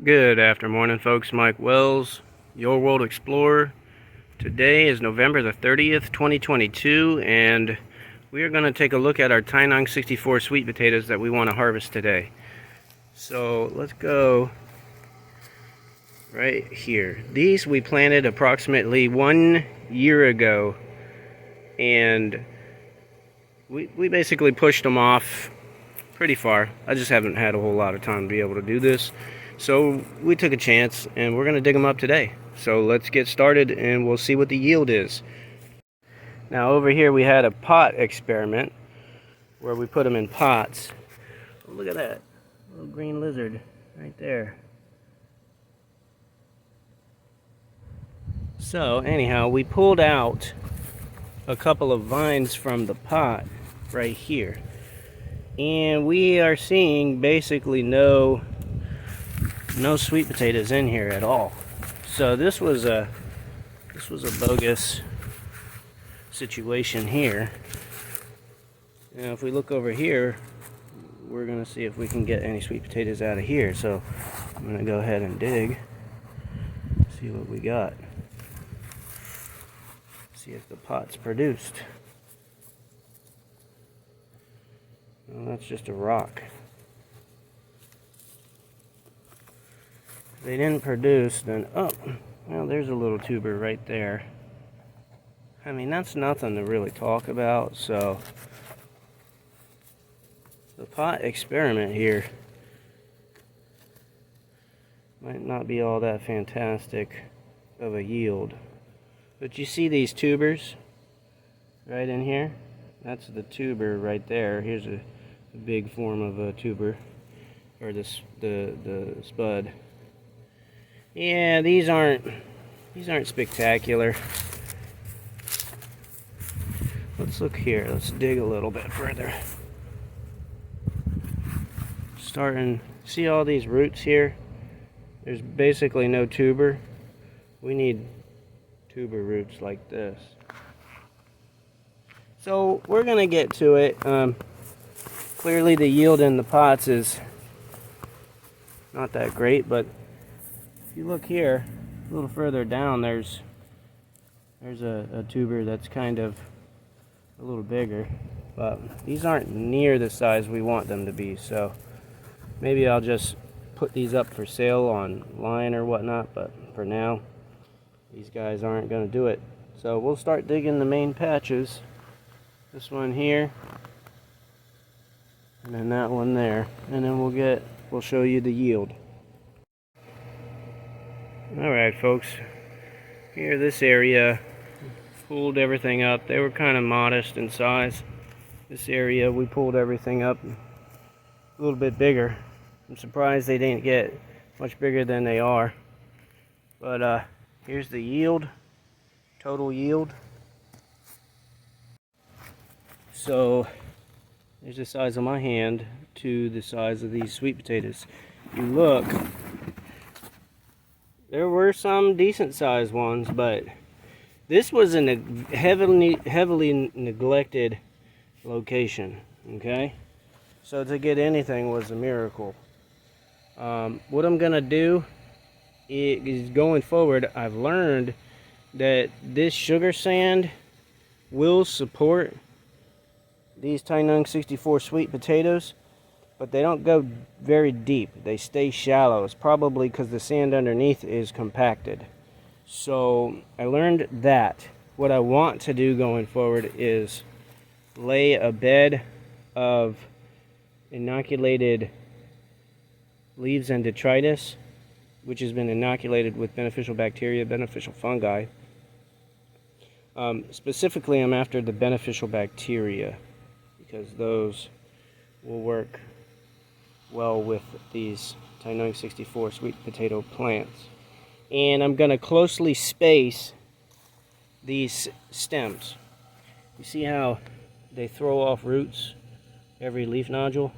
Good afternoon, folks. Mike Wells, Your World Explorer. Today is November the 30th, 2022, and we are going to take a look at our Tainung 64 sweet potatoes that we want to harvest today. So let's go right here. These we planted approximately 1 year ago, and we basically pushed them off pretty far. I just haven't had a whole lot of time to be able to do this. So we took a chance and we're going to dig them up today. So let's get started and we'll see what the yield is. Now over here we had a pot experiment where we put them in pots. Oh, look at that little green lizard right there. So anyhow, we pulled out a couple of vines from the pot right here. And we are seeing basically no sweet potatoes in here at all. So this was a bogus situation here. Now if we look over here, we're gonna see if we can get any sweet potatoes out of here. So I'm gonna go ahead and dig, see what we got, see if the pot's produced. Well, that's just a rock. If they didn't produce, then well, there's a little tuber right there. I mean, that's nothing to really talk about. So the pot experiment here might not be all that fantastic of a yield. But you see these tubers right in here? That's the tuber right there. Here's a big form of a tuber, or the spud. Yeah, these aren't spectacular. Let's look here. Let's dig a little bit further. See all these roots here? There's basically no tuber. We need tuber roots like this. So we're gonna get to it. Clearly the yield in the pots is not that great, but if you look here a little further down, there's a tuber that's kind of a little bigger, but these aren't near the size we want them to be. So maybe I'll just put these up for sale online or whatnot, but for now these guys aren't going to do it. So we'll start digging the main patches. This one here, and then that one there, and then we'll show you the yield. Alright folks, here this area, pulled everything up. They were kind of modest in size. This area we pulled everything up a little bit bigger. I'm surprised they didn't get much bigger than they are. But here's the yield, total yield. So there's the size of my hand to the size of these sweet potatoes. You look, there were some decent sized ones, but this was a heavily neglected location. Okay, so to get anything was a miracle. What I'm gonna do is, going forward, I've learned that this sugar sand will support these Tainung 64 sweet potatoes, but they don't go very deep. They stay shallow. It's probably because the sand underneath is compacted. So I learned that. What I want to do going forward is lay a bed of inoculated leaves and detritus, which has been inoculated with beneficial bacteria, beneficial fungi. Specifically, I'm after the beneficial bacteria, because those will work well with these Tainung 64 sweet potato plants. And I'm going to closely space these stems. You see how they throw off roots every leaf nodule?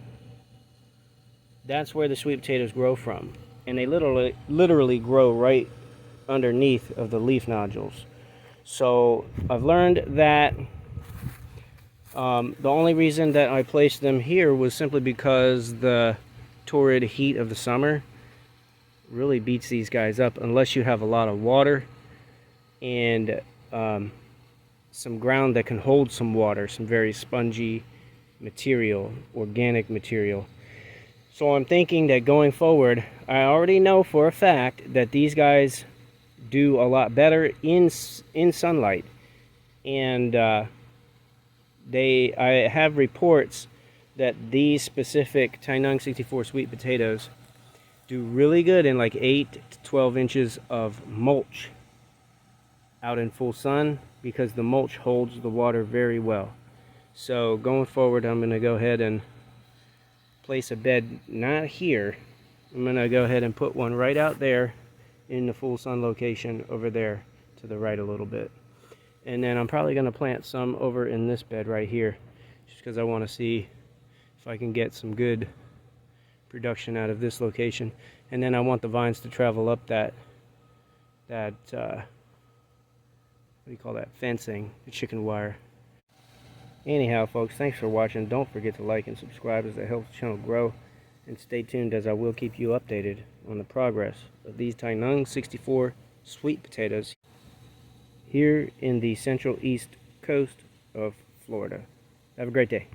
That's where the sweet potatoes grow from. And they literally grow right underneath of the leaf nodules. So I've learned that the only reason that I placed them here was simply because the torrid heat of the summer really beats these guys up unless you have a lot of water and some ground that can hold some water, some very spongy material, organic material. So I'm thinking that going forward, I already know for a fact that these guys do a lot better in sunlight, and I have reports that these specific Tainung 64 sweet potatoes do really good in like 8 to 12 inches of mulch out in full sun, because the mulch holds the water very well. So going forward, I'm going to go ahead and place a bed, not here. I'm going to go ahead and put one right out there in the full sun location over there to the right a little bit. And then I'm probably going to plant some over in this bed right here, just because I want to see if I can get some good production out of this location. And then I want the vines to travel up that what do you call that, fencing, the chicken wire. Anyhow, folks, thanks for watching. Don't forget to like and subscribe as it helps the channel grow. And stay tuned, as I will keep you updated on the progress of these Tainung 64 sweet potatoes here in the central east coast of Florida. Have a great day.